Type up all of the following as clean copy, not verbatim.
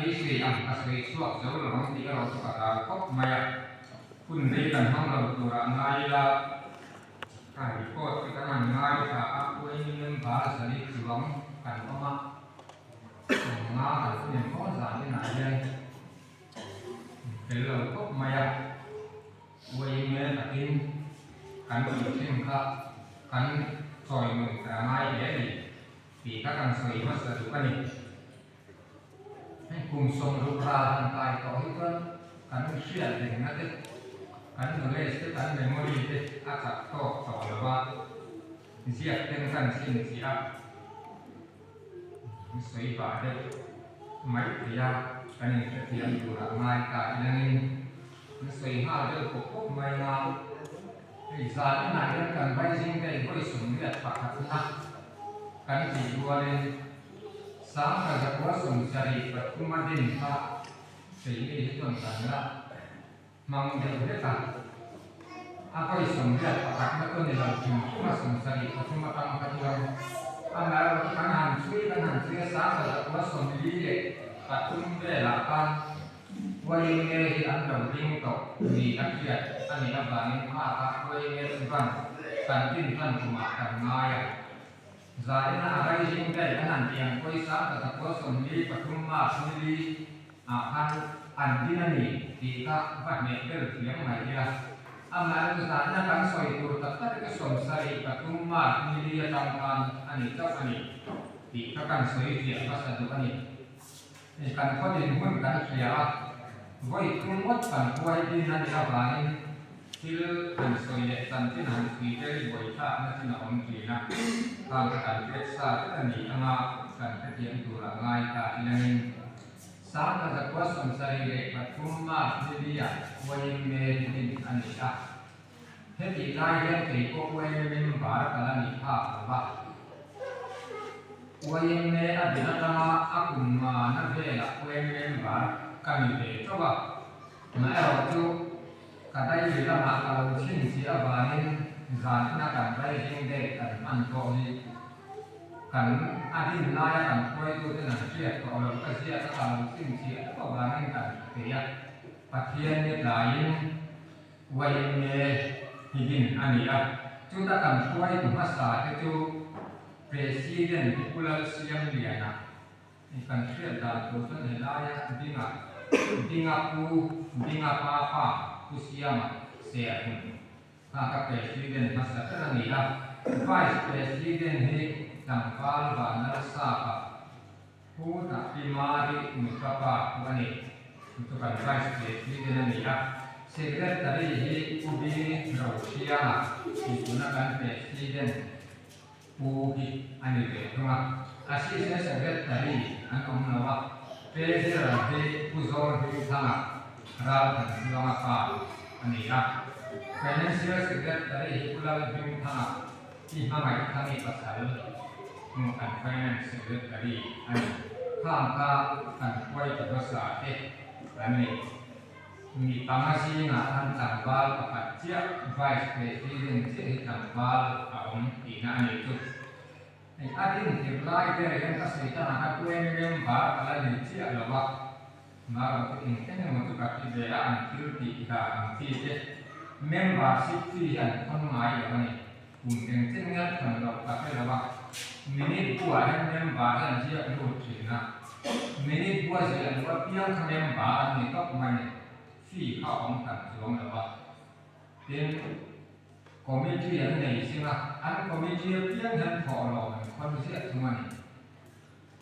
นี้สิอันก็สิสวกเจ้าหลงที่เราสุขตาครบมาคุณได้กันห้องเราตัวงายละใครก็ที่กำลังงายถ้าอัพไว้เงินบาทสนิทหลงกันก็มาหน้าแต่เนี่ยเขาสารที่ไหนเลยเป็นเราครบมาไว้เงินตัดทิ้งกันอยู่ที่มันก็กันซอยมือแต่ไม่เดี๋ยวนี้ปีก็กันซอยมาสะดุกันนี่ให้กลุ่มทรงรูปร่างทางกายต่อให้กันกันเชื่อถึงนั่นเองกันเลสกันเมมโมรีที่อาจจะโตต่อหรือว่าเสียเป็นกันสิ่งเสียสวยบาดเด็กไม่พยายามกันนี่จะเทียมอยู่หลังไม้กายนั่นเองสวยห้าเรื่องปกป้องไม่งามอีสานไหนเรื่องการไปสิ่งใดก็สมเด็จพระพัฒนากันที่ตัวเลยสามการจับว่าสมจริตแบบคุ้มดินพระสิ่งนี้ที่ต้นสันละมังเดียวได้กันapa isum dia pakak betul ni dalam cuma sumsari cuma tang katuan anda kan hansui sah pada kuasa sendiri katung belakan wayne anda ding tok di akhir ani abang apa wayne tuan kantin kan cuma karnaya zaina arai sing dai kan yang koi sah pada kuasa sendiri katung ma sendiri akan andinani kita pada ker yang mai amal kesana kan soi tur tetap ke somsari katumar milia tampan ani cak ani di kan soi dia pas satu ani kan kau di rumah kan siapa boy kumot kan boy di nanti abalin til kan soi dek santin han kita boy tak nanti nak om kina kan kan pesa ani ama kan ketian turang ngai tak ilangin sama zakwa somsari dek katumar milia wayang medin anisha heti layan kei ko wayang bar kala ni ha ba wayang me adina tama akumma na vela wayang bar kami be coba na ero tu kadai bila ma kalau chin si abanin zan na kan bai jing de kan an ko ni kan adin laya kan koi tu na sia ko lo ka sia ka kalau chin si ko abanin kan ke ya pathian ni lain wayang me hidin ania chúng ta cần quay của masa itu presiden popular siang liana ikan siap dan tuan helaya dinga papa usiama sehat maka presiden masa terania vice presiden he tampal banar sapa hu tak dimari mukapa wani untuk kan vice presiden ania sekretari hi ubi Rusia digunakan presiden ubi anile rumah asisnya sekretari anom nawa presiden hi uzor hi tanga ral dan selama kal anila financial sekretari hi ulal hi tanga hi hamai kami pasal mungkin finance sekretari ani kamka kan kuai bahasa aniมีตั้งชื่อนะท่านจังหวัดปัจจัย vice president ที่จังหวัดอาอีน่านี่จุดในอาทิตย์ที่ปลายเดือนก็สิ่งที่นะครับตัวเองบาร์อะไรนี่ที่อะไรวะมาเราเองที่นี่มันก็กับที่เดียร์อันที่ที่ที่เด็กเมมเบอร์ชิพที่อันคนหมายอย่างนี้คุณเองที่นี่ทำเรากับที่เราว่ามินิบัวให้เมมเบอร์อันที่รู้ถึงนะมินิบัวที่อันว่าเพียงเมมเบอร์อันนี้ก็ไม่ที่เข้าของกันสวงแล้วว่าเป็นคอมมิชชั่นไหนใช่ไหมอันคอมมิชชั่นเพียงนั้นพอเราคนเสียทุกวัน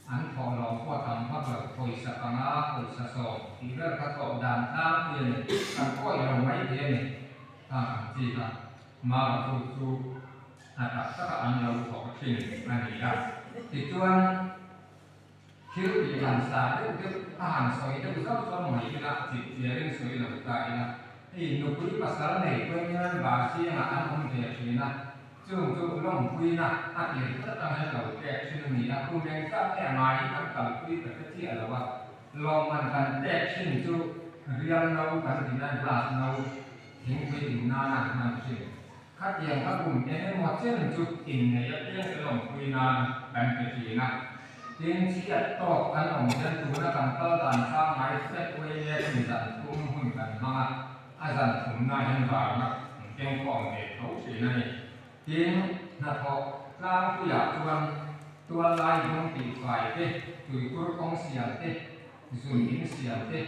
อันพอเราพอทำพักแบบคอยสักงาคอยสักสอบที่เรื่องกระทบด่านตามเพียงการก้อยเราไม่เพียงที่มาสู่อาจจะสักอันเราขอชิงอันนี้ครับติดตัวคิวดีหันสาเด็กอาหารสวยเด็กก็ชอบใหม่ละจิตเสียเรื่องสวยหลับตาละที่นุกุยภาษาไหนก็ยังบาซีงานองเดียร์นะจู่ล่องคุยนะอาเดียร์ก็ตั้งให้เราแก้ชื่อนี้นะคุณยังทราบแค่ไหนทั้งกับคุยแต่ที่อะไรวะลองมันกันแก้ชื่อจู่เรียนเรากันที่นั่นกลาสเราทิ้งไปถึงนามันชื่อคัดอย่างถ้าคุณยังหมดชื่อจุดอินเนี่ยยังลองคุยนานแบบที่นะ tiếng chiết to ăn ổng chân tú nó cần tơ đàn sang máy phép quay lên thì dần cũng hùn cần mà dần cũng này hơn vào mà tiếng quảng để thấu chỉ này tiếng là họ laoผู้อยากชวนตัวลายดวงตีฝ่ายเต้ตุยกุรกองเสียเต้ส่วนหินเสียเต้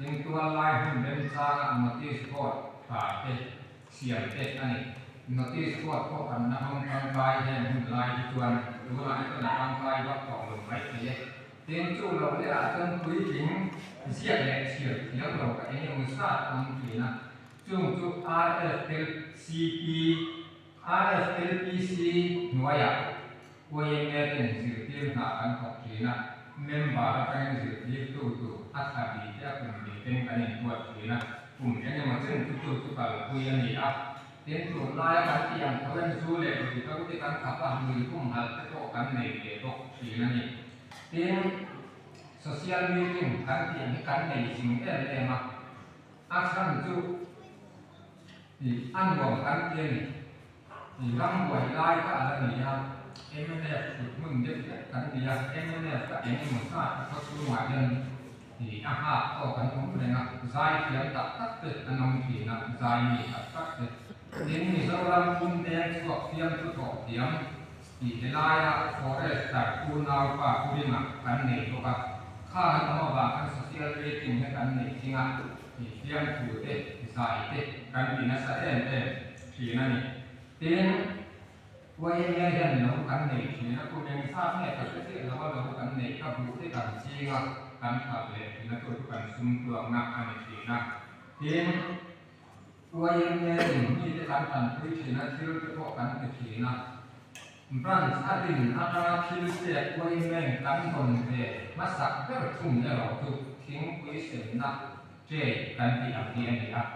ยังตัวลายหุ่นเดินจางมาที่สปอร์ตฝ่ายเต้เสียเต้อันนี้มาที่สปอร์ตพวกกันนักทำกายแห่งหุ่นลายชวนตัวลายตัวนักทำกายวัดต่อลงไปเลยเต้นจู่เราได้อาจจะคุยถึงเสียแหลกเสียเดี๋ยวเราก็เองมุสาตรงที่นะจู่จู่ RFLCP RFLPC หน่วยอะวัยเมื่อเป็นสิ่งที่หากันของที่นะเมมเบอร์เป็นสิ่งที่ตัวอัตราดีที่เป็นดีเป็นกันในตัวที่นะกลุ่มนี้มันซึ่งทุกการคุยกันนี่อ่ะเรื่องตัวลายกันที่ยังเขาเป็นสู้เลยที่เขาที่การขับว่ามือกุ้งหัดจะโตกันในเด็กที่นั่นนี่เรื่องโซเชียลมีเดียกันที่ยังกันในสิ่งที่อะไรมาอาจารย์จู่อันบอกกันเรื่องร่ำรวยไล่ก็อะไรนี่ครับMNF มึงเด็กกันดีอ่ะ MNF กับเอ็มเหมือนกันเขาสู้หวานยังอาหารต่อกันผมเลยนะใจเขียนตัดตัดเด็ดอันนั้นที่นะใจมีตัดตัดเด็ดเดี๋ยวนี้เราลำคุณแดงสอบเทียมทุกเทียมไล่ละ forest แต่คุณเอาป่าคุณมากันเนี่ยตัวกับข้าทำมากัน social rating ให้กันเนี่ยจริงอ่ะเทียมถูเด็ดใจเด็ดกันที่นั่นแสดงเด็ดที่นั่นนี่เตียนวัยเมื่อเห็นเรากันในที่นะคุณยังทราบแน่แต่ที่เราว่าเรากันในก็รู้ที่กันจริงอ่ะการขับเลยที่นั่นตัวทุกการซุ่มตัวนักอันนี้นะทีนี้วัยเมื่อมีที่การทำที่นั่นที่เราจะพบกันที่นะบรันส์อดินอาณาคิลเซียวัยเมื่อกันคนเดียมาสักก็ทุ่มเนี่ยเราถูกทิ้งไว้เสียนะเจกันที่อันนี้นี่ครับ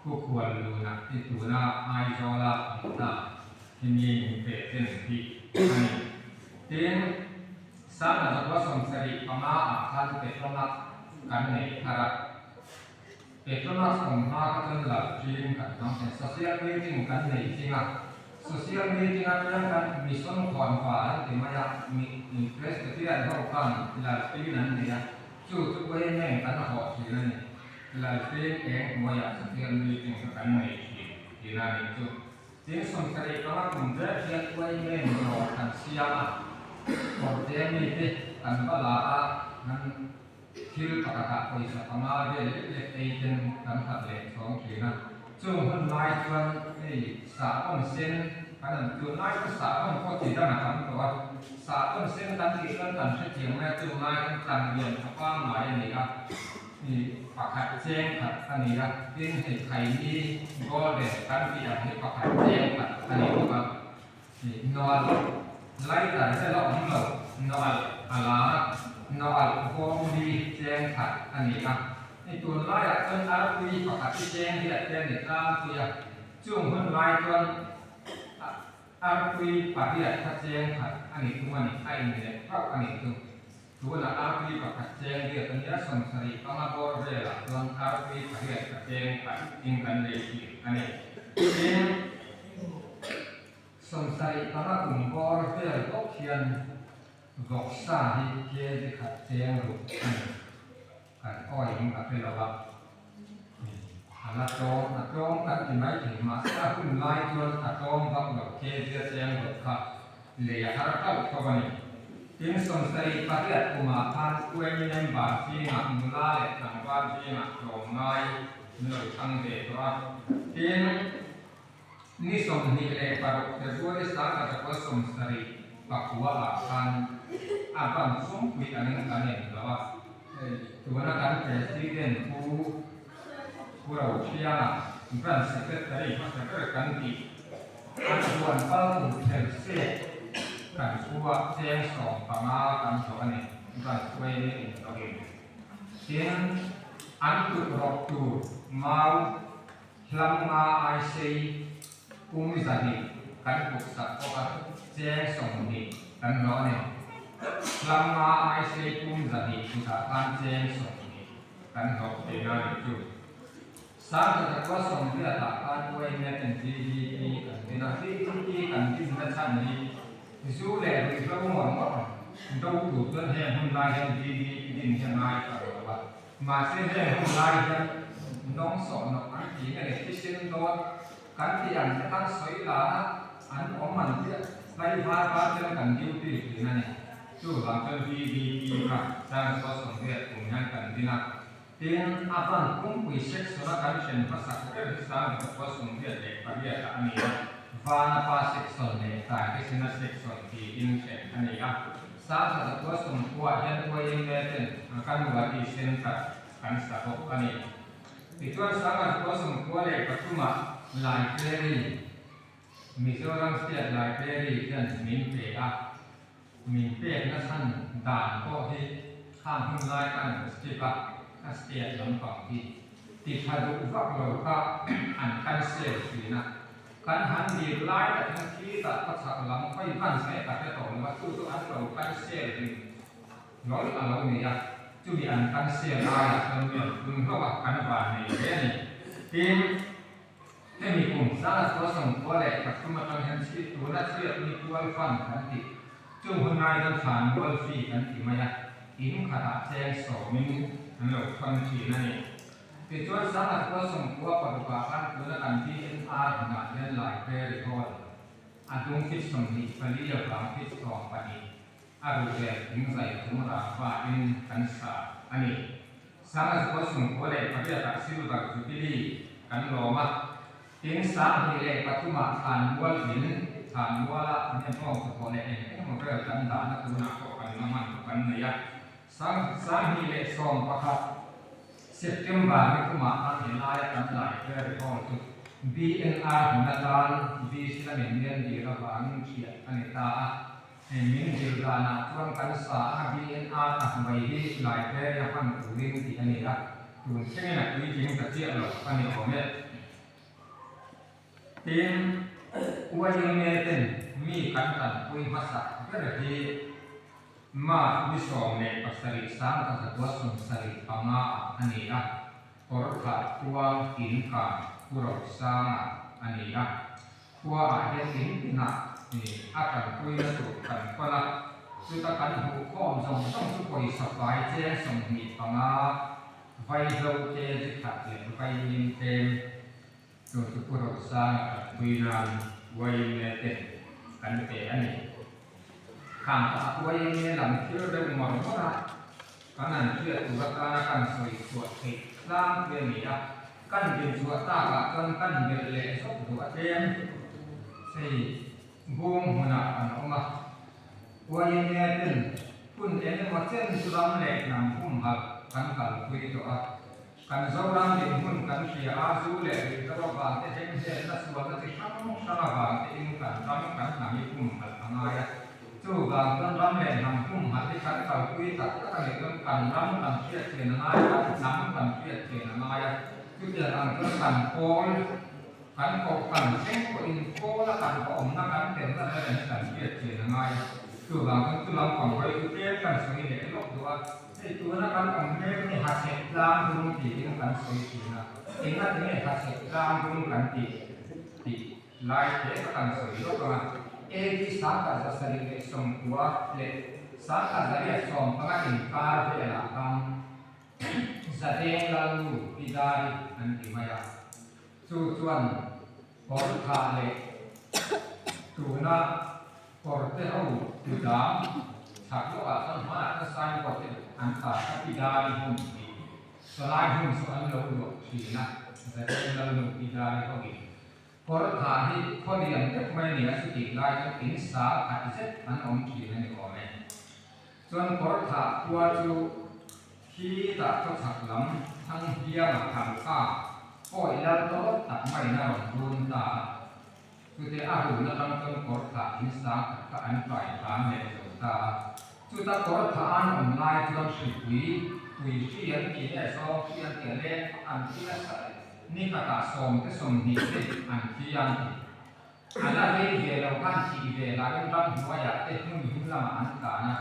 ผู้ควรรู้นะที่ตัวน่าไอโซล่านะที่มีเป็นที่นี่ทีนี้สารนักว่าสมศรีประมาอาคารเป็นต้นนักกันในคาราเป็นต้นนักสมภารกันหลักจีนกันน้องเป็นโซเชียลมีเดียกันในจริงอ่ะโซเชียลมีเดียกันกันมีส่วนความฝ่ายที่มาจากมีอินเทรสที่เราต้องการหลักปีนั้นเนี่ยจู่ทุกวันนี้กันหอบที่นั่นหลักปีเองมาจากโซเชียลมีเดียกันในที่นั่นจู่ที่สมศรีประมาคุณเด็กเด็กวัยเมื่อเราทันเสียมาพอเดี๋ยวนี้ที่อันว่าละนั้นที่รู้ประกาศไปสักประมาณเดือนเล็กๆเองกันตัดเล็กสองทีนะช่วงคนนายชวนที่สาต้นเส้นอันนั้นตัวนายก็สาต้นก็ตีได้นะครับตัวสาต้นเส้นกันที่เริ่มกันเฉียงแม่ตัวนายกันจันเรียนฟ้าหมายนี่ครับนี่ประกาศแจ้งครับอันนี้ครับที่เหตุใครนี่ก็เด็กกันที่อยากให้ประกาศแจ้งครับอันนี้ครับนี่นอนไล่แต่ใช่เราของเรานอนอะไรนอนพวกดีแจ้งขัดอันนี้ครับในตัวไล่จนอาคุยประกาศที่แจ้งที่แจ้งในตามตัวช่วงคนไล่จนอาคุยประกาศที่แจ้งขัดอันนี้ตัวนี้ไอ้เนี่ยเพราะอันนี้ตัวละอาคุยประกาศแจ้งเดียวกันนี้สมศรีประมาณบอกเลยละจนอาคุยประกาศแจ้งขัดจริงกันเลยที่อันนี้สงสัยตอนนั้นผมก็เรียนก็เขียนบอกสาเหตุที่ขัดแย้งหรือการอ้อยมันก็เป็นระดับนักโจมกันที่ไม่ถึงมาถ้าคุณไล่จนนักโจมต้องแบบเคสแย้งหรือขัดเหลี่ยหาเข้าเข้าไปที่สงสัยประเทศอุมาพานคุยในบาที่หนักมุลาเล็กบ้านที่หนักโจมง่ายเนื้อทั้งเด็กว่าที่นี่สมนิเลปารกแต่ตัวที่สร้างจากว่าสมสรีปักหัวอาคารอาบันสมคุยอันนั้นกันเองแล้วว่าตัวนักการเมืองที่เด่นผู้เราเชียร์พระเสด็จได้พระเสด็จกันดีอันควรต้องเทเสกันชัวเจ้งสองประมากันสองอันนี้พระช่วยนี่เราเองเช่นอันตุรกตูมาลำมาไอซีภูมิศาสตร์การปลูกสัตว์ก็แจ้งส่งนี้กันร้อนเนี่ยลำมาไอซีภูมิศาสตร์ภาษาการแจ้งส่งนี้กันหกเดือนจุดสามจะก็ส่งเรื่องต่างกันด้วยเมื่อเป็นที่กันเป็นที่กันที่นั่นชั้นนี้สู้แหล่หรือพระองค์หวังว่า đâu đủ tuân hệ hôm nay hiện đi định hiện nay cả rồi mà sẽ hệ hôm nay hiện nông sọ nó ăn chỉ này cái xin đó cái thì ăn sẽ tăng xoáy là ăn ốm mình chứ đây ba trên cần tiêu tùy thì này chú làm cho đi cả sang có sống việt cùng nhau cần đi nào tiếng avan cũng bị xét số là cái chuyện phát sản cái sang có sống việt để phát hiện cả này và nó phát section này tại cái sinh section thì in sẽ anh ấy à sáng là có sống qua hiện qua in lên kan buat di sentra kan satu kan ini itu sangat có sống qua để bắt cuma library Mizoram State Library dan min pe na san dan ko hi kham hung lai kan state lam pang hi ti thadu vak lo ka an kan se si na kan han di lai ta thang thi ta ka sak lam phai kan se ta te to ma tu an lo kan se ri nói là lo ni ya chu bi an kan se lai la kan mi kun ho ka kan ba ni le ni tin thế mình cùng sáng có sống có lẽ các công tác hành chính của đất nước mình quan phần khẩn thị chung hôm nay đang phản quan phi khẩn thị mà ya in khả năng xem sổ mình lộc phân chỉ này thì cho sáng có sống có phần quả ăn của đất ăn đi in a mà lên lại về để thôi dung fit sống thì phải đi được làm fit sòng phải đi rồi về những giải cũng là và in khẩn sa anh ấy sáng có sống có lẽ phải biết là siêu vật chủ đi khẩn lò mà tiếng sáng thì lệ bắt cuma than buat hin than buat ni phong ko le mo re kan da na tu na ko kan na man kan ne ya sang hi lệ som pakha September ni cuma an hin la ya kan lai re ko tu BNR na dan B sila men di ra bang chi ani ta min di ra na tuan kan sa BNR ta mai hi lai re ya pan tu rin ti ani ra tu chen na tu jing ta chi lo kan ni ko me tiếng quay nghe tên mi cắn cắn quay mắt sạc cái là gì mà đi sòng này bắt sari sáng các cái sòng sari panga anh ấy à có cả qua kín cả qua sang anh ấy à qua cái kín nè thì akan quay nó tụ cắn qua là chúng ta cắn hũ con dòng trong cái quay sập bài trên sòng mi panga vay dâu trên cái khát liền vay nhìn trên rồi chúng tôi đọc sang quy làm quay tên cảnh tế anh ấy khám phá quay làm chưa được mòn quá ra cái này chưa tụ ra ta cần soi suốt thì làm về mỹ à cần điểm suốt ta cả cần về lệ số của tên thì buông mà nó mà quay tên kun tên mà tên số làm lệ làm cũng hợp cần cần quy đó kan zoram di hun kan sia azu le taro ba te heng he na suwa na ti kham sala ba te in kan ram kan na mi kum hal angaya chu ba kan ram le nam kum hal ti kan ka kui ta ka le kan ram kan sia che na ngai ka nam kan sia che na ngai chu dia ang kan kol kan heng ko in ko la kan ko om na kan ten na le kan sia che na ngai chu ba kan tu lam kon ko tu te kan soi le lok do itu na kan om ne ni haset lam dum ti in kan soi ti na in na ne haset lam dum kan ti lai te kan soi lo ka e di sa ka sa sari le som tua le sa ka za ya som pa ka in ka ve la kam za de la lu pidari an ti maya chu chuan por kha le tu na por te ho tu da thak lo a san ma ka sai por te an ta ka pidari hum ti salai hum so an lo lo chi na za de la lu pidari ho gi por kha hi kho lian te mai ni a su ti lai ka tin sa ka ti se an om chi na ni ko me chuan por kha tua chu khi ta ko thak lam thang hia ma tham ka oi la to tak mai na run ta chu te a ru na tam tam por kha in sa ka an pai ta me ta chu ta por kha an online chu shi wi shi an ki e so shi an ke le an ki la sa ni ka ta som te som ni te an ki an ala ve ve lo kan chi ve la kan ram huwa ya te hu ni la ma an ka na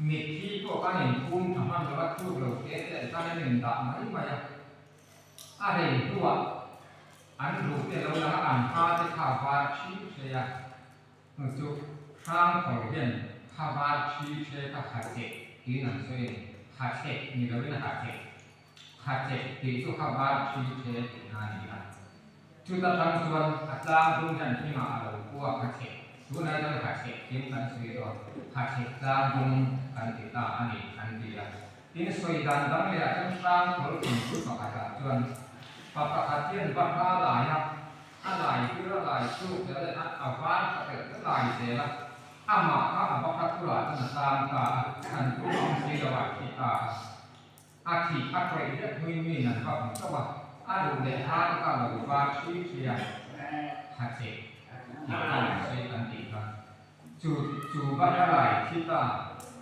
mi thi ko kan in kun thaman lo wa chu lo ke te ta na nin da mai ma ya a re tu wa an ru te lo la an ha te kha wa chi se ya chu khang ko hian ข้าวบ้านชีเชก็ขาดเจ็บที่นั่นส่วนขาดเจ็บมีเราไม่น่าขาดเจ็บขาดเจ็บที่สุขภาพชีเชงานนี้นะจุดตั้งส่วนอาจารย์รุ่งจันทร์ที่มาเรากลัวขาดเจ็บส่วนนั้นเราขาดเจ็บที่นั่นส่วนขาดเจ็บจางรุ่งกันติดตาอันนี้อันเดียวที่ส่วนดันดังเลยต้องสร้างผลผลิตสุขภาพส่วนปรับประเทียนปรับหลายนะอะไรคืออะไรสู้จะได้เอาฟ้าเกิดอะไรเสียละอามาข้าพระพุทธาสนาตามตาขันตุองศีลวัตถิตาอาทิอัตริยะมีนั่นก็ผมก็ว่าอาดูเดชาก็เราดูว่าชีเชียหัดเสกที่ต้องใช้กันติกันจูบัตอะไรที่ตา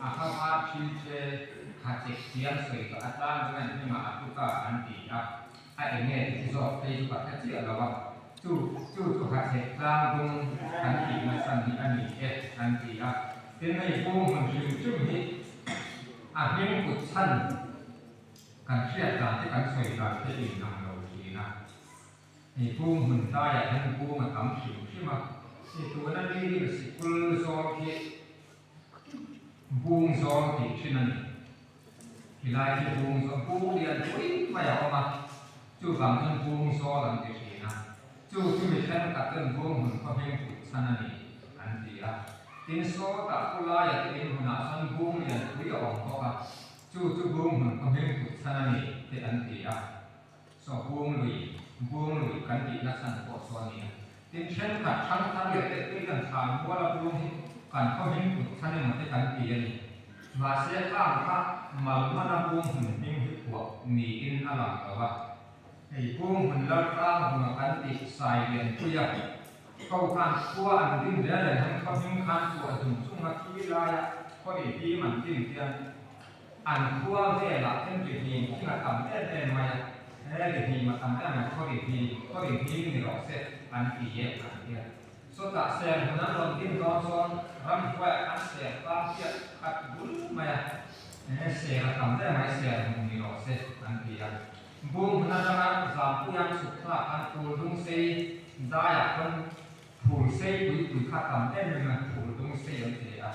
อาภาพชีเชหัดเสกเสียงสวยกับอัตตาด้วยที่มาทุกข์อันติครับไอ้เนี่ยที่สอบไปทุกข์แค่เชื่อเราว่าจู่หัดเสกตามตรงอันติมาสันติอันนี้อันติครับเป็นในภูมิมันคือจุดนี้อาเพียงกุศลการเชื่อการที่การสวยการที่ดีนำเราดีนะในภูมิมันได้อย่างนั้นภูมิมันทำสิ่งที่มาในตัวนั้นนี่สิกุลโซกิภูมิโซกิที่นั่นที่ลายที่ภูมิโซภูมิเรียนวิ่งไม่ออกมาจู่บางคนภูมิโซหลังที่สี่นะจู่มีแค่ตัดเรื่องภูมิมันก็เพียงกุศลนั่นเองอันเดียวทินโซตัดกุลายที่เป็นหัวหน้าสันภูมิเรียนวิ่งออกมาจู่ภูมิมันก็เพียงกุศลนั่นเองที่อันเดียวสอบภูมิลุยกันดีนักสันโคตรส่วนนี้ทินเช่นกับทั้งเด็กที่กันทำว่าเราภูมิการก็เพียงกุศลนั่นมันที่กันดีนี่มาเสียข้ามค่ะมาลันภูมิหุ่นยิ่งที่พวกมีอินอะไรก็ว่าไอ้ภูมิหุ่นลัดข้ามหุ่นกันดีใส่เรียนผู้ใหญ่เข้าการขั้วอันดิ้นเรื่อยๆทั้งเขายิ่งขั้นตัวถึงช่วงนาทีไรก็ดีที่มันดิ้นเตียนอันขั้วเรื่อยละเช่นดีที่มาทำได้มาดีที่มาทำได้มาก็ดีที่มีหลอกเสร็จอันที่เย็บอันเดียวสุดท้ายเสียงคนนั้นลงดิ้นร้อนซ้อนรำแหวกอันเสียตามเสียขัดบุญมาเสียทำได้ไหมเสียมีหลอกเสร็จอันเดียวบุญนั้นนะสามผู้ยังสุขภาพอันปูดุงเสียได้คนผู้เสียผู้ขัดทำได้ไหมผู้ดุงเสียอันเดียว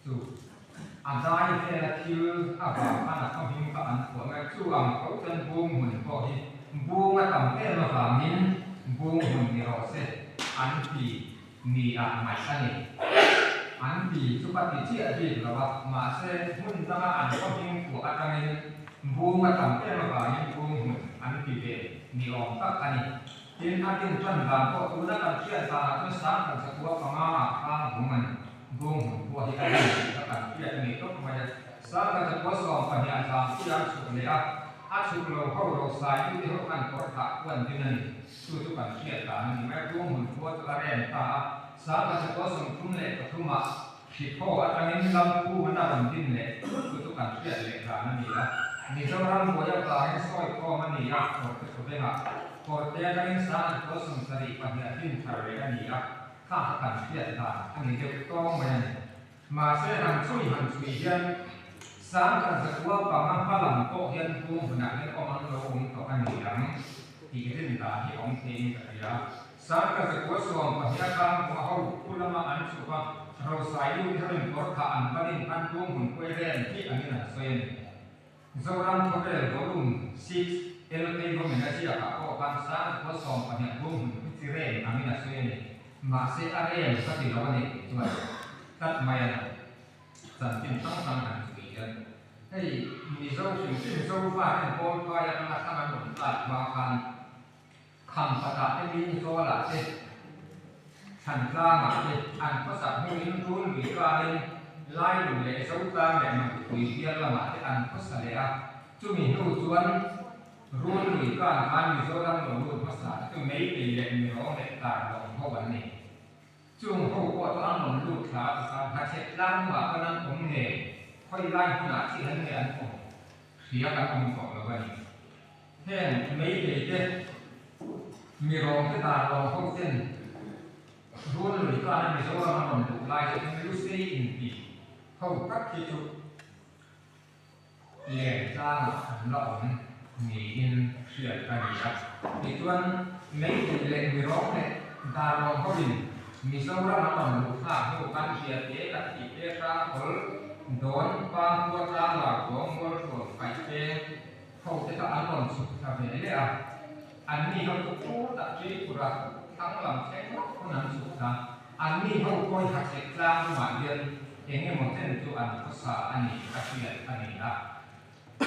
จู่อันได้แค่คิวอาบานอันเขาพิมพ์อันหัวแม่จู่อันเขาเป็นบุญหุ่นพอที่บุญมาทำได้มาฝ่ามินบุญหุ่นมีหลอกเสร็จอันที่มีไม่ใช่อันที่สุปฏิเชียที่เราว่ามาเส้นหุ่นจะมาอันก็พิมพ์หัวอะไรบูมาทำแค่มาบ่ายบูหุ่นอันที่เป็นมีออกตักอันนี้ที่อันที่จนบางก็ตัวนั้นเชื่อตาตัวสามกันสักตัวประมาณข้างของมันบูหุ่นตัวที่อันนี้ก็การเชื่อนี้ก็มาจะสามกันสักตัวสองปัญญาสามที่ยังสุดเลยอาชุกเราเข้าเราใส่ที่เขาอันตัวขาดวันที่นั่นสู้ทุกการเชื่อตานี่แม้บูหุ่นตัวตัวแรงตาสามกันสักตัวสองทุ่มเล็กกับทุ่มมาขีดข้ออันนี้ลำพูมันน่าบันทินเลยสู้ทุกการเชื่อเลยตานั่นนี่ละนี่เจ้าร่างบัวยาปลาให้สร้อยคอมันนี่อ่ะหมดไปเลยครับพอเจ้าได้สารตัวสมสริปัญญาที่ทำเลยอันนี้อ่ะข้าหันเทียดตาอันนี้เดี๋ยวต้องมาเสียหันช่วยยันสารกันสักว่าปามันพลังโตยันพุ่งขนาดนี้ก็มันเราองค์ต่ออันนี้ยังที่ขึ้นตาที่องค์เทงกันยาสารกันสักว่าส่วนปัญญาการของเขาพูดละมาอันสุภาเราใส่ยูที่เป็นตัวขาอันประเด็นอันพุ่งหุ่นคุยเร่นที่อันนี้น่ะเซนZoran Hotel Volume 6 LK Dominasia Kako Bangsa Kosong Banyak Bum Tiren Amina Suene Masih Area Sati Lawane Tuan Tat Mayan Santin Tang Tang Han Suiyan Hei Mizo Sing Zo Fa Hen Pol Kaya Melaksanakan Mentat Bahkan Kam Pata Emin Zola Teh Chan Lama Teh An Kosak Huin Run Bikalinไล่ดูเลยสาวตาแบบมันคุยเทียนละมาที่อันภาษาเลยอ่ะจุ่มหินส่วนรุ่นหรือการทานมีโซดาหนุนรุ่นภาษาจุ่มไม่ดีเลยมีร้องเด็กตาลองเข้าวันนี้จุ่มเขาก็ต้องหนุนรุ่นขาภาษาพัชเชตล่างว่าก็นั่งผมเนี่ยค่อยไล่ขนาดที่นั่นเนี่ยอันผมเสียกันองค์ของเราวันนี้แค่ไม่ดีเด้มีร้องที่ตาลองเข้าเส้นรุ่นหรือการมีโซดาหนุนรุ่นไล่จะไม่รู้สึกอินดีเขาพักที่จุดเลี้ยงจ้างหล่อมีอินเชื่อกันครับในส่วนไม่เป็นเล่นมีร้องเนี่ยดาร้องเขาดิน มีสำหรับน้ำมันลูกค้าผู้กันเชียร์เจ๊กับติเจ๊กลางคนโดนบางตัวกลางหลักของบริษัทไฟเจ๊เขาจะต้องอันนั้นสุดทำยังไงเนี่ยอันนี้เขาจะพูดตัดจีบุระทั้งหลังแข็งคนนั้นสุดนะอันนี้เขาคอยหักเศษกลางมาเรียนเองเนี่ยมันเป็นตัวอันภาษาอันนี้กับเชียร์อันนี้นะ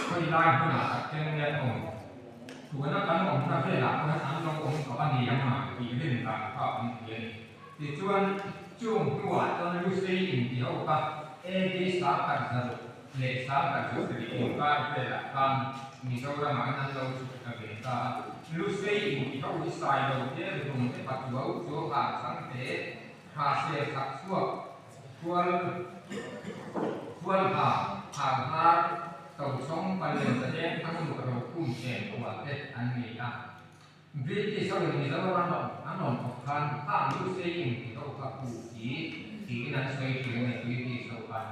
คอยไล่ขนาดเจ้าเนี่ยองตัวนักการองค์พระเจ้าหลักนะอันเราองค์เขาอันนี้ยังมาปีเรื่องการข้าวอันนี้ที่ชวนจุ่มตัวตอนรู้สึกอินเดียว่าดีสามกันสรุปเลสามกันสุดที่องค์การเจ้าหลักการมีเจ้าหน้าที่นั้นเราสุดกับเองก็รู้สึกอินเดียวิสัยเราเจ้าตรงที่ปัจจุบันตัวการสังเกตหาเสียสักส่วนควรหาต่อช่องไปเลยแสดงทั้งหมดเราคุ้มเชิงตัวเด็ดอันนี้อ่ะวิธีสอนนี้เราอันนั้นของการข้ามรู้สึกอินเดียเราก็ผู้ที่นั้นใช้เพียงในวิธีสอน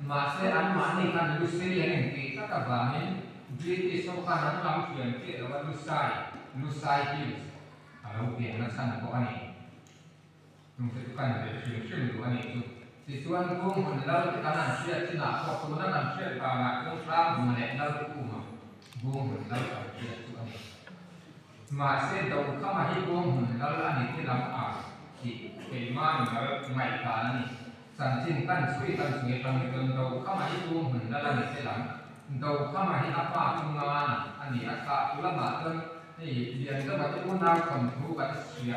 มาเสียอันมันนี่การรู้สึกอย่างนี้ถ้ากับว่านี้วิธีสอนนั้นเราเพียงแค่เรารู้สึกที่เราเปลี่ยนลักษณะของอันนี้มันจะกันเป็นชื่อตัวนี้ที่ส่วนกุ้งมันเราที่การเชื่อที่หน้าพอตัวนั้นเชื่อการงานกุ้งปลามันเนี่ยเรากุ้งมันเราเชื่อตัวนี้มาเส้นตรงเข้ามาที่กุ้งมันเราอันนี้ที่เราที่เป็นม่านเราไม่ตานี่สันสินกันสวยตรงนี้เราเข้ามาที่กุ้งมันเราอันนี้ที่หลังเราเข้ามาที่อาปาชุงงานอันนี้อาคาตุลมาต้นนี่เรียนก็มาที่อุณาคนรู้กันเสีย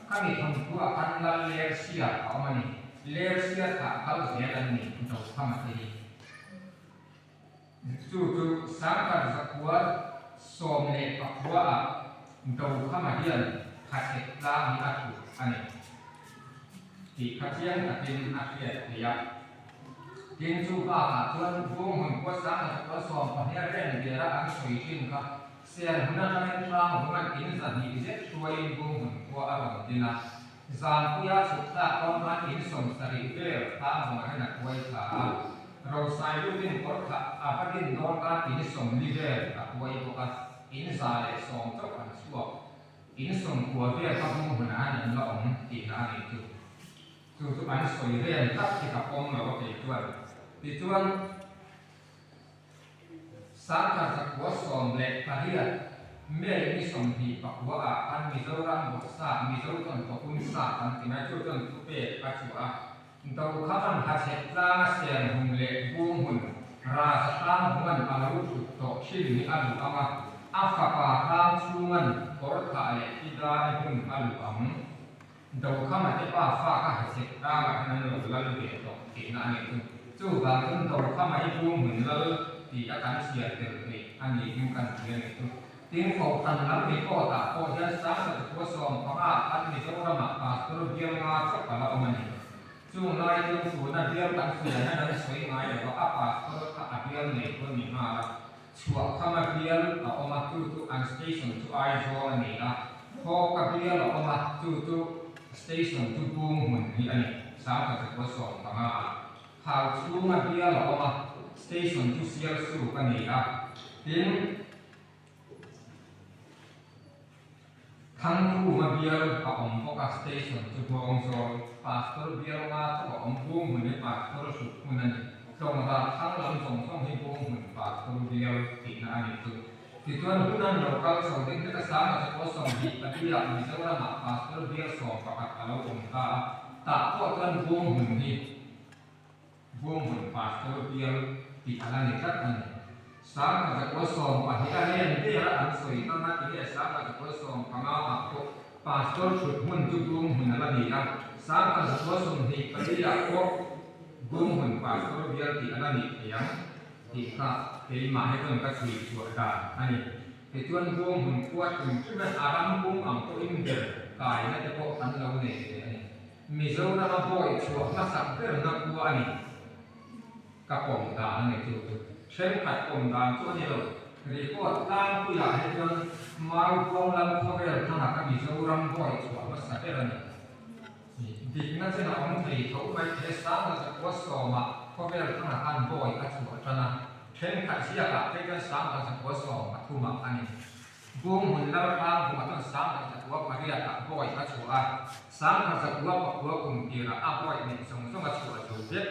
ข้างนี้คนรู้อาการละเลเสียเอามานี่เลเซียถ้าเขาเสียกันนี่เราทำอะไรจู่ๆสังกัดสักวัดสมเด็จพระพุทธเราทำอะไรขัดเอกลามีอัตถุอันนี้ที่ขัดเสียงขัดดินขัดเสียเดียกินสุภาพส่วนวงหุ่นวัดสังกัดวัดสมพระเรื่องเดียร์อันสวยจริงครับเสียหุ่นนั้นเป็นทางหุ่นนั้นกินสัตว์ที่จะช่วยวงหุ่นวัดอารมณ์ดีนะสามพุยาสุตตะตอนนั้นอินสมสริเวรตามหัวให้นักไว้ขาเราใส่ลูกดินกดขาอาดินโดนการอินสมลิเวรกับไว้พวกอินสายสองเจ้าขันสวกอินสมขัวเวรกับมุขนาหนึ่งละองตีนาหนึ่งจู่ทุกอันสวยเรียนตัดที่กับองเราก็เกิดด้วยสังกัดสักวัดสมเล็กพระเรียเมื่อมีสมภิปักว่าอันมีเจ้ารังบทสามีเจ้าต้นกับคุณสาอันที่นั่นเจ้าต้นทุเปตปัจจุบันเราข้ามันหาเสกลาเสียงหุ่นเล็กบุ้งหุ่นราสตางหุ่นอารุสุโตชิลิอาลุอามาอาฟาปาทางชูมันกอร์ตาเอติดาหุ่นอาลุอามุเราข้ามันจะป้าฟ้าข้าเสกลาอันนั้นเราละเอียดต่อที่นั่นเองจู่บางคนเราข้ามันให้บุ้งหุ่นเราที่อาการเสียเกิดเลยอันนี้ยุ่งกันเรื่องนี้ทิ้งฝากตันนั้นมีก็ตาโคยันสังกัดวัดสมพระอันมีเจ้าหน้าที่ปัสตุเบียงมาสักการะอมันช่วงนายจึงสูนเบียงตั้งเสียนั้นสวยงามเลยว่าปัสตุข้าเบียงเนี่ยคนนี้มาชัวข้ามาเบียงเอามาจู่อันสเตชันจู่ไอโซอันนี้นะพอกับเบียงเอามาจู่สเตชันจู่บูมหุ่นนี่อันนี้สังกัดวัดสมพระหากช่วงมาเบียงเอามาสเตชันจู่เสียสูกันนี่นะทิ้งทั้งคู่มาเบียร์กับองค์พระสเตชันจุดมองโซนปัสตุเบียร์มาทุกองค์พุ่งหุ่นในปัสตุสุขหุ่นนั้นตรงกับทั้งลำส่งช่องให้พุ่งหุ่นปัสตุเบียร์ติดหน้านี่ตัวที่ตัวหุ่นนั้นเราก็ส่งถึงที่กระสังกับตัวส่งที่ตะกี้เรามีเจ้าหน้าที่ปัสตุเบียร์ส่งกับเราองค์ตาตาพวกนั้นพุ่งหุ่นนี่พุ่งหุ่นปัสตุเบียร์ติดหน้านี่ชัดนั่นสังกัดวัดสมปะที่การเรียนที่เราอันสวยตั้งแต่ที่สังกัดวัดสมพังอาหักปัสตุชุดหุ่นจุดบุ้งหุ่นอะไรดีนะสังกัดวัดสมที่ปฏิยัติพวกบุ้งหุ่นปัสตุเบียร์ที่อะไรนี่อย่างที่ข้าที่มาให้คนก็ช่วยช่วยกันอันนี้ที่ชวนบุ้งหุ่นขวดหุ่นที่มันอารัมบุ้งอ่างตัวอินเดียกายนั่นจะพวกอันเราเนี่ยมีเจ้าหน้าที่บ่อยช่วยมาสักเรื่องนักบัวนี่กับผมตาเนี่ยจุดเช่นขัดผมดานตัวนี้เราหรือก็ตั้งผู้ใหญ่ให้จนมาพงลังเข้าไปทางการมีเจ้ารำบ่อยชัวร์มาสักเรื่องนี้ดีนั่นจะน่าองค์ที่เขาไปเทสต์มาจากวัดสมมาเข้าไปทางการบ่อยก็ชัวร์ฉะนั้นเช่นขัดเสียกับที่กันสามมาจากวัดสมมาทุ่มอันนี้ บุ้งหุ่นแล้วทางหัวต้นสามกับสัตว์มาเรียกบ่อยกระชัวสามกับสัตว์ว่าหัวกลุ่มเดียร์บ่อยในส่งกระชัวจูเด็ด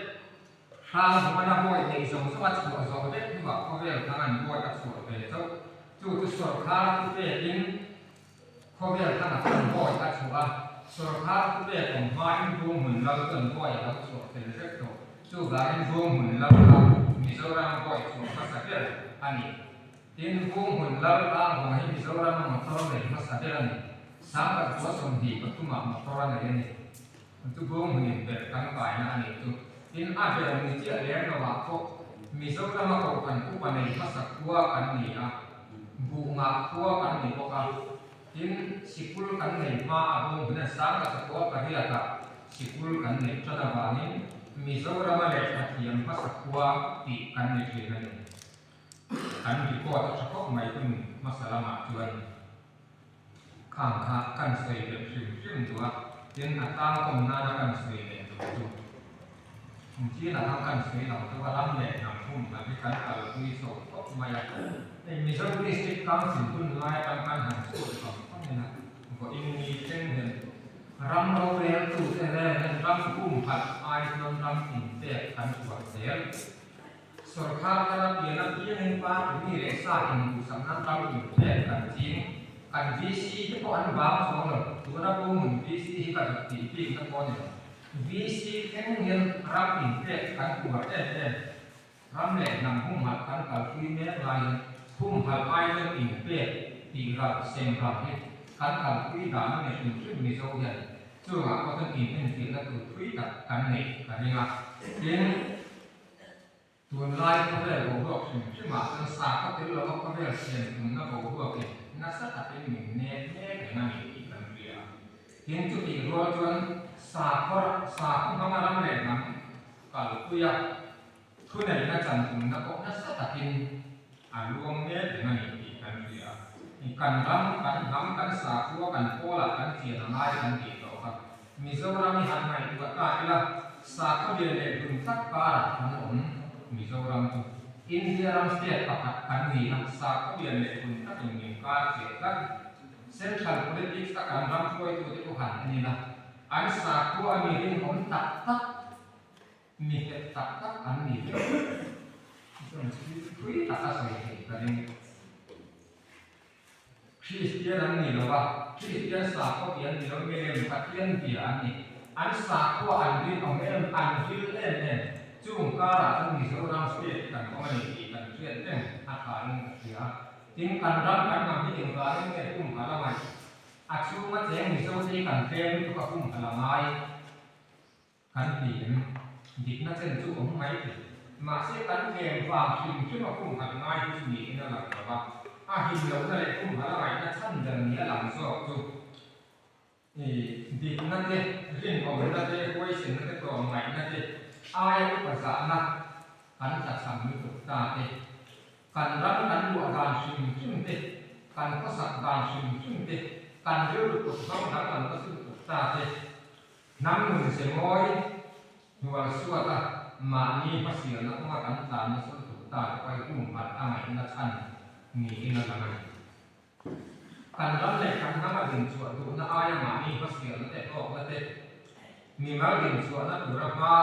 ทางหัวน้ำบ่อยในส่งกระชัวจูเด็ดที่ว่าเขาเรียกทางนั้นบ่อยกระชัวเป็นเจ้าจู่จุดสอดข้าวที่เป็นดินเขาเรียกทางนั้นบ่อยกระชัวสอดข้าวที่เป็นของไม้บุ้งหุ่นแล้วต้นบ่อยกระชัวเป็นเจ้าจู่การบุ้งหุ่นแล้วมีโซดาบ่อยชัวภาษาเดียวอันนี้tin buôngหุ่นแล้วร่างของให้มีโซดามันตอนไหนมาสัตย์อะไรสามกับตัวสมดีกับตัวมาตอนไหนนี่มันจะบุ้งหุ่นแบบตั้งไปนะอันนี้ตัวtinอาจจะมีเจ้าเลี้ยงระหว่างพวกมีโซดามาเข้ากันคู่กันในภาษาขั้วกันนี่อ่ะบุงาขั้วกันนี่พวกกันtinสิคุลกันในมาบุ้งหุ่นสามกับตัวกันที่ละกับสิคุลกันในจนวันนี้มีโซดามาเล็กที่ยังภาษาขั้วติกันในเรื่องนี้kan di kota cakap mai pun masalah macuan kang kan soi le sim tua tin atang kom na kan soi le tu ji na kan soi la tu lam le nam pun tapi kan kalau tu so kok mai mi so district council pun lai kan han so ko ni na ko ini chen hen ram ro le tu se le ram kum phat ai non ram in te kan kuat sel सरकार का पीना पीने में पार भी रेसा हिंदू समाज का भी है कंजीन कंजीसी तो कौन बाप सोनो दूसरा को मुन बीसी ही का जगती भी तो कौन है बीसी केंगें राम इंटे kan kuat ram le nam hum mat kan kal kui me lai hum hal ai le inte ti ra sem ra he kan kal kui da na ne tin chu mi zo ya chu ma ko tan in en ti la tu kui ta kan ne ka ni nga tinตัวลายเขาเรียกว่าพวกที่มาเป็นสากก็เป็นเราก็เรียกเสียงถึงนักพวกนี้นักสัตว์เป็นหนึ่งเนตเนตนั่นเองกันเรียเห็นจุดอีกร้อยจนสากเขามาลังเลนั้นก็คุยทุนไหนนักจันทร์นักพวกนักสัตว์เป็นอารมณ์เนตนั่นเองกันเรียกันรำกันสากพวกกันโคลกันเทียนอะไรกันเกี่ยวกับมิโซรามิหันใหม่ตัวกาอีละสากเขาเรียนเลยถึงทักการถนนมิโซรัมตุอินเดียรัมสเตทประกาศกันนี้นักสากเปลี่ยนเลยคุณถ้าเป็นมีการเสียกันเส้นทาง politics ตะการรำช่วยตัวที่ผู้หันนี่นะอันสากตัวมีเรื่องของตักมีเหตุตักอันนี้คุยตักอะไรกันนี่คริสเตียนอันนี้หรอวะคริสเตียนสากก็เปลี่ยนนี่เราไม่เรียนตักเปลี่ยนเปลี่ยนอันนี้อันสากตัวอันนี้ของเอ็มอันฟิลเล่นเนี่ยจุ่มการะทั้งมิโซรัมสเตทกันก็ไม่ได้กันเชื่อเรื่องอาคารเสียทิ้งกันรับกันนำที่ถึงการเรื่องกุ้งพลังงานอาชูมาแจ้งมิโซที่กันเฟรมทุกกุ้งพลังงานกันเปลี่ยนดิบน่าจะจุ่มไม่ถึงมาเสียกันเฟรมความชิมขึ้นมากุ้งพลังงานที่มีนั่นแหละครับว่าหินเหลวนั่นแหละกุ้งพลังงานนั่นชั้นเดิมนี้หลังสอบจุ่มดิบนั่นเองเรื่องของนั่นเองคุยสิ่งนั่นเองตัวใหม่นั่นเองอายภาษานะกันจะสั่งมีตุกตาเตกันรักกันดูอาการซึมเตกันภาษาการซึมเตกันเรื่องตุกต้องรักกันก็ซึมตุกตาเตน้ำมือเสมอยหัวสวดมานีภาษีนักมากันตามสุดตุกตาไปอุ้มปัดอะไรนั่นชั้นมีนั่นละมันกันรักเลยกันน้ำมาดึงสวดดูน่าอายมานีภาษีนั่นแต่ก็นั่นเตมีมาดึงสวดนั่นดูรับมา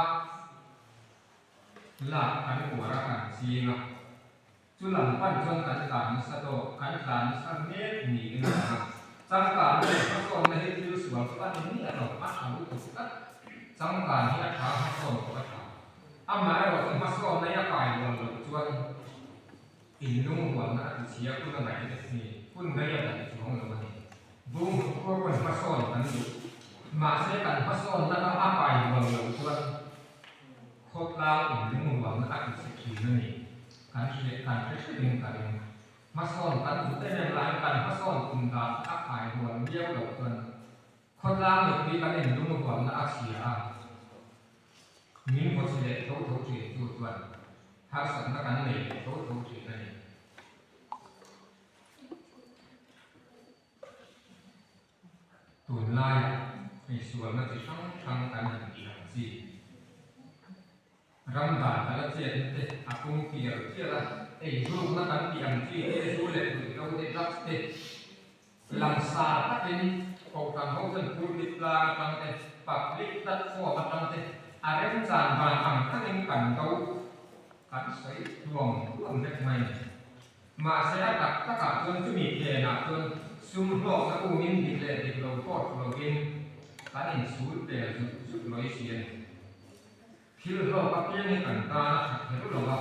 ลากันหัวรักกันซีนะจุลังปั้นจนกันการสะดวกกันการสังเกตหนีนะสังการเลยพระสงฆ์ในที่รู้สึกว่าปั้นนี้เราปั้นทำรู้ถูกกันสังการที่อาชาพระสงฆ์ก็ทำอามาเราเป็นพระสงฆ์ในอาการเราจวนอินนุ่งหัวนะเชียร์คุณอะไรนี่คุณได้ยังไงช่วงเราเนี่ยบุ้งพวกคนพระสงฆ์นั้นอยู่มาเสียกันพระสงฆ์นั้นอาการเราจวนโคตรลาวอินนุ่งหัวนะอันสิขีนั่นเองการเรียนการเรียนกันมาสอนกันอยู่ในหลายกันมาสอนคุณการอักขายหัวเยี่ยวหลบกันคนล่างหรือที่กันเองรู้หัวนักเสียมีหมดเลยทุกสิ่งทุกส่วนทักษะนักการเงินทุกสิ่งนั่นเองตุนไล่ในส่วนนั้นจะทั้งการเงินอีกสี่รำบากแล้วเจ็บเนี่ยอากุงเกี่ยวเกี่ยวละไอ้รูปนักการเงินที่รู้เลยรู้ đâu để lắc để làm xa các bên cầu càng hậu dân cú lịch la tăng thế bạc lịch đất phò mặt tăng thế rem giàn vàng bằng các anh cảnh đâu cắn sấy luồng đẹp mày mà sẽ đặt tất cả tuân chú mì kề là tuân xung lộ các u minh bị lệ bị lầu cột lầu in cái này suốt để giúp lối xiên khi lầu các cái này cảnh ta thật hiểu lầu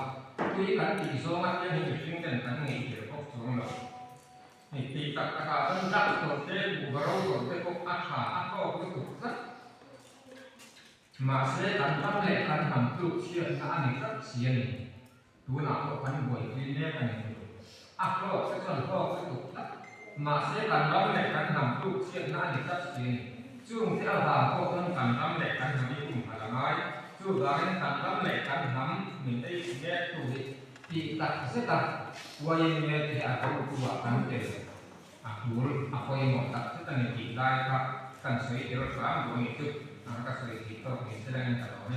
tuy cảnh bị số mắt cái này chúng ta cảnh nghĩ để bóc xuống lầu thì tất cả tân giác tổ tế bù gấu tổ tế bốc ác hạ ác có cái tục rất mà sẽ cảnh phát lệ cảnh hầm tụ chia ra này rất xiên tú nào có cảnh buổi đi nè cảnh ác có sẽ còn có cái tục rất mà sẽ cảnh đóng lệ cảnh hầm tụ chia ra này rất xiên chung theo vào có thân cảnh đóng lệ cảnh hầm đi cùng phải là nói chú gái cảnh đóng lệ cảnh hầm mình đây nghe tụ thì tak sẽ tak quay nghe thì aku tua cảnh để dulu apa yang mau tak kita nih kita kan saya kira paham bahwa itu angka saya kita sedang kalau